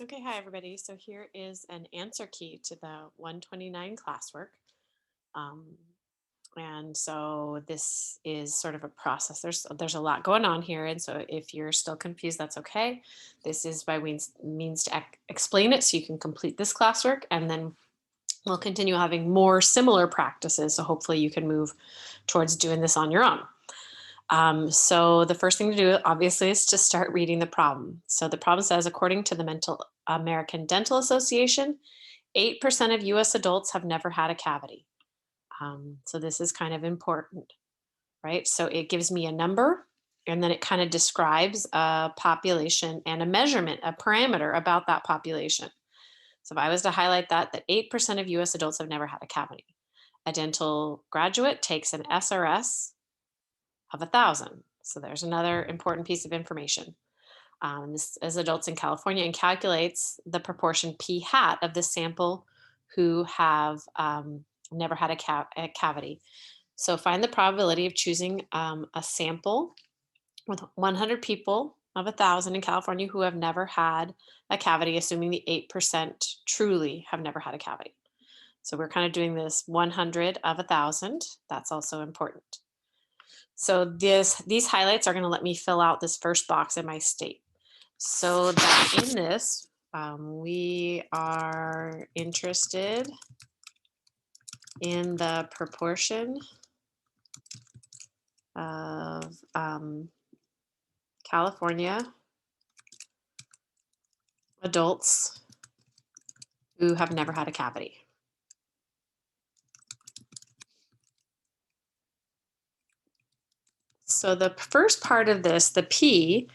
Okay, hi everybody. So here is an answer key to the 129 classwork. Um, and so this is sort of a process. There's a lot going on here, and so if you're still confused, that's okay. This is by means to explain it so you can complete this classwork, and then we'll continue having more similar practices. So hopefully you can move towards doing this on your own. So the first thing to do, obviously, is to start reading the problem. So the problem says, according to the American Dental Association, 8% of US adults have never had a cavity. So this is kind of important, right? So it gives me a number, and then it kind of describes a population and a measurement, a parameter about that population. So if I was to highlight that 8% of US adults have never had a cavity. A dental graduate takes an SRS of 1,000. So there's another important piece of information. This is adults in California, and calculates the proportion p hat of the sample who have never had a cavity. So find the probability of choosing a sample with 100 people of 1,000 in California who have never had a cavity, assuming the 8% truly have never had a cavity. So we're kind of doing this 100 of 1,000. That's also important. So these highlights are going to let me fill out this first box in my state. So that in this, we are interested in the proportion of California adults who have never had a cavity. So the first part of this, the P,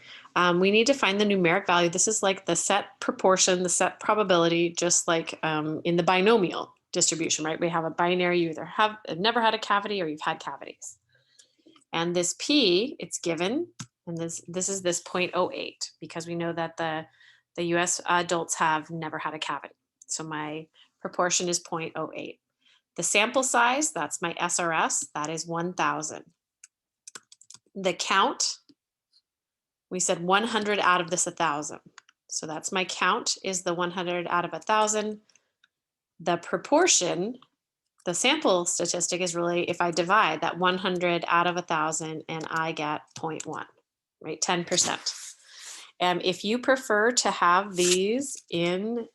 we need to find the numeric value. This is like the set proportion, the set probability, just like in the binomial distribution, right? We have a binary, you either have never had a cavity or you've had cavities. And this P, it's given, and this is this 0.08, because we know that the US adults have never had a cavity. So my proportion is 0.08. The sample size, that's my SRS, that is 1,000. The count, we said 100 out of this 1,000. So that's my count, is the 100 out of 1,000. The proportion, the sample statistic, is really if I divide that 100 out of 1,000 and I get 0.1, right? 10%. If you prefer to have these in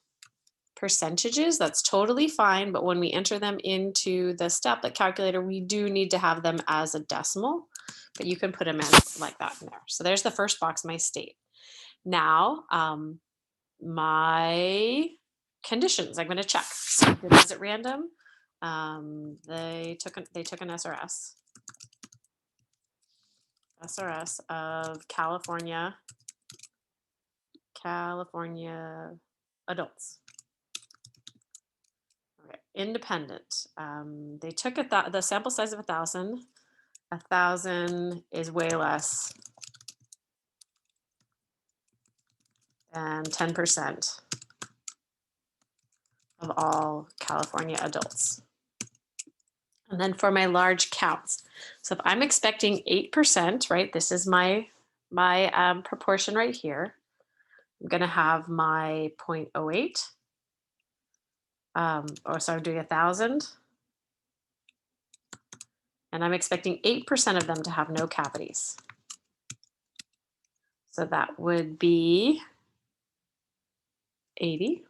percentages, that's totally fine. But when we enter them into the Steplet calculator, we do need to have them as a decimal, but you can put them as like that in there. So there's the first box, my state. Now, my conditions, I'm going to check. So is it random? They took an SRS of California adults. Okay, independent. They took the sample size of 1,000. 1,000 is way less than 10% of all California adults. And then for my large counts, so if I'm expecting 8%, right, this is my proportion right here. I'm going to have my 0.08. So I'm doing 1,000. And I'm expecting 8% of them to have no cavities. So that would be 80.